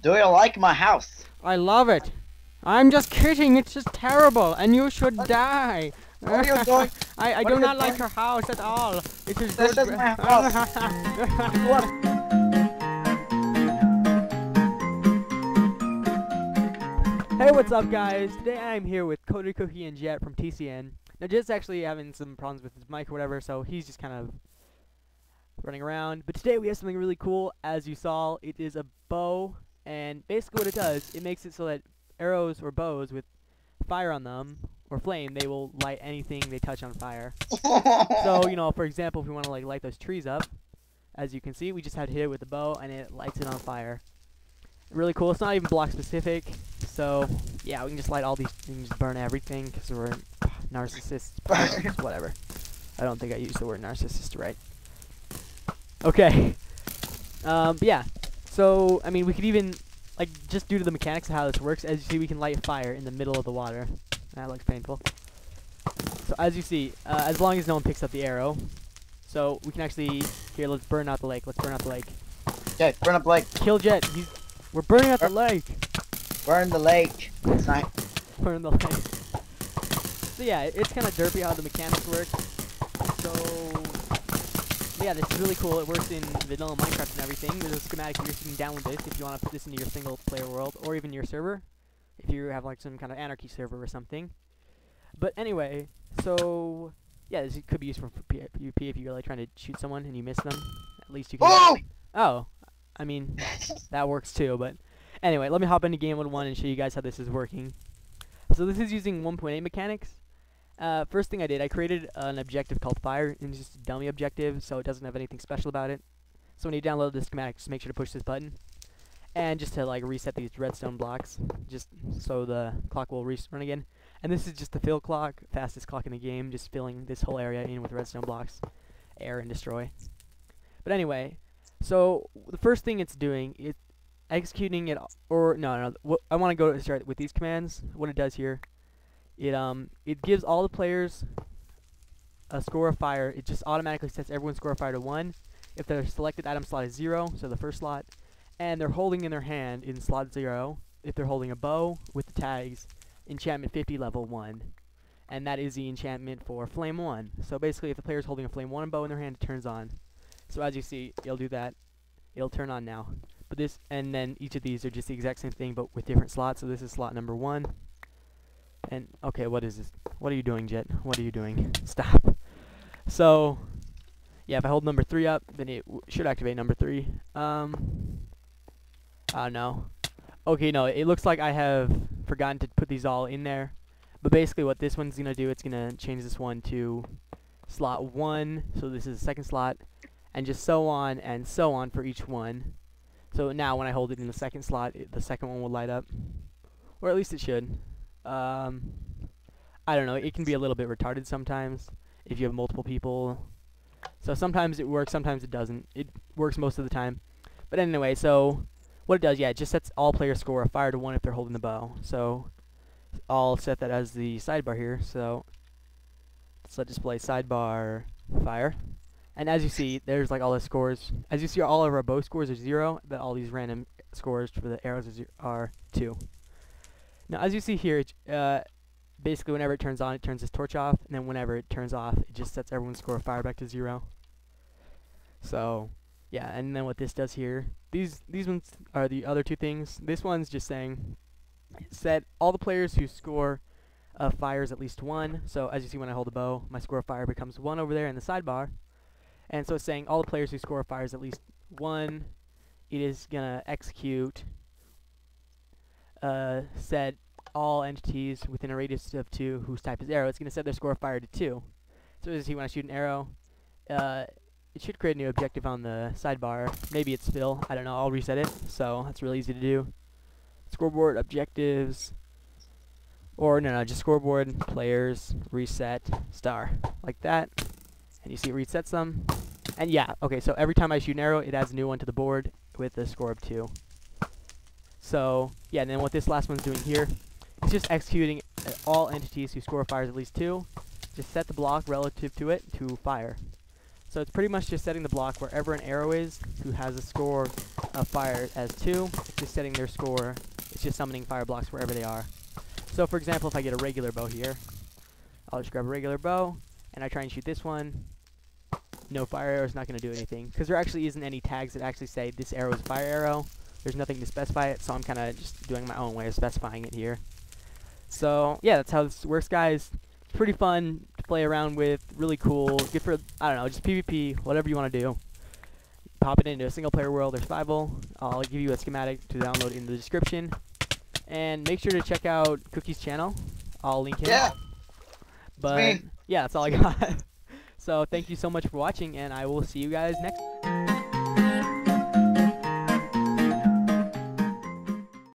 Do you like my house? I love it. I'm just kidding. It's just terrible, and you should die. What are you doing? I What do are you not like doing? your house at all. It is This good. is my house. What? Hey, what's up, guys? Today I'm here with Cody, Cookie, and Jet from TCN. Now, Jet's actually having some problems with his mic or whatever, so he's just kind of running around. But today we have something really cool. As you saw, it is a bow, and basically what it does, it makes it so that arrows or bows with fire on them or flame, they will light anything they touch on fire. So, you know, for example, if we want to like light those trees up, as you can see, we just had to hit it with the bow, and it lights it on fire. Really cool. It's not even block specific, so yeah, we can just light all these things, burn everything, because we're narcissists. Whatever. I don't think I used the word narcissist right. Okay. But yeah. So I mean, we could even like just due to the mechanics of how this works. As you see, we can light a fire in the middle of the water. That looks painful. So as you see, as long as no one picks up the arrow, so we can actually here. Let's burn out the lake. Let's burn out the lake. Okay, burn up the lake. Kill Jet. We're burning out the lake. Burn the lake. It's not. Burn the lake. So yeah, it's kind of derpy how the mechanics work. So yeah, this is really cool. It works in vanilla Minecraft and everything. There's a schematic here, so you can download this if you want to put this into your single player world or even your server, if you have like some kind of anarchy server or something. But anyway, so yeah, this could be used for PvP if you're like trying to shoot someone and you miss them. At least you can. Oh! Oh, I mean, that works too, but anyway, let me hop into game mode 1 and show you guys how this is working. So this is using 1.8 mechanics. First thing I did, I created an objective called fire, and it's just a dummy objective, so it doesn't have anything special about it. So when you download the schematic, just make sure to push this button. And just to like reset these redstone blocks, just so the clock will run again. And this is just the fill clock, fastest clock in the game, just filling this whole area in with redstone blocks, air, and destroy. But anyway, so the first thing it's doing is executing it, or no, I want to go start with these commands. What it does here, it gives all the players a score of fire. It just automatically sets everyone's score of fire to 1 if their selected item slot is 0, so the first slot, and they're holding in their hand in slot 0 if they're holding a bow with the tags enchantment 50 level 1, and that is the enchantment for flame 1. So basically, if the player's holding a flame 1 bow in their hand, it turns on. So as you see, it'll do that. It'll turn on now. But this, and then each of these are just the exact same thing, but with different slots. So this is slot number 1. And okay, what is this? What are you doing, Jet? What are you doing? Stop. So yeah, if I hold number 3 up, then it should activate number 3. No. Okay, no. It looks like I have forgotten to put these all in there. But basically, what this one's gonna do, it's gonna change this one to slot 1. So this is the second slot. And just so on and so on for each one. So now when I hold it in the second slot, the second one will light up. Or at least it should. I don't know, it can be a little bit retarded sometimes if you have multiple people. So sometimes it works, sometimes it doesn't. It works most of the time. But anyway, so what it does, yeah, it just sets all players' score of fire to 1 if they're holding the bow. So I'll set that as the sidebar here. So let's display sidebar fire. And as you see, there's like all the scores. As you see, all of our bow scores are 0, but all these random scores for the arrows are 2. Now, as you see here, basically whenever it turns on, it turns this torch off, and then whenever it turns off, it just sets everyone's score of fire back to 0. So, yeah, and then what this does here, these ones are the other two things. This one's just saying, set all the players who score of fire is at least 1. So, as you see when I hold the bow, my score of fire becomes 1 over there in the sidebar. And so it's saying all the players who score fire is at least 1. It is going to execute set all entities within a radius of 2 whose type is arrow. It's going to set their score of fire to 2. So as you see when I shoot an arrow, it should create a new objective on the sidebar. Maybe it's fill. I don't know. I'll reset it. So that's really easy to do. Scoreboard, objectives, or no, just scoreboard, players, reset, star. Like that. And you see it resets them. And yeah, okay, so every time I shoot an arrow, it adds a new one to the board with a score of 2. So, yeah, and then what this last one's doing here, it's just executing all entities whose score of fire is at least 2. Just set the block relative to it to fire. So it's pretty much just setting the block wherever an arrow is who has a score of fire as 2. It's just setting their score. It's just summoning fire blocks wherever they are. So for example, if I get a regular bow here, I'll just grab a regular bow, and I try and shoot this one. No fire arrow is not going to do anything, because there actually isn't any tags that actually say this arrow is a fire arrow. There's nothing to specify it, so I'm kind of just doing my own way of specifying it here. So yeah, that's how this works, guys. Pretty fun to play around with, really cool, good for, I don't know, just PvP, whatever you want to do. Pop it into a single player world or survival. I'll give you a schematic to download in the description. And make sure to check out Cookie's channel. I'll link him. Yeah. But yeah, that's all I got. So thank you so much for watching, and I will see you guys next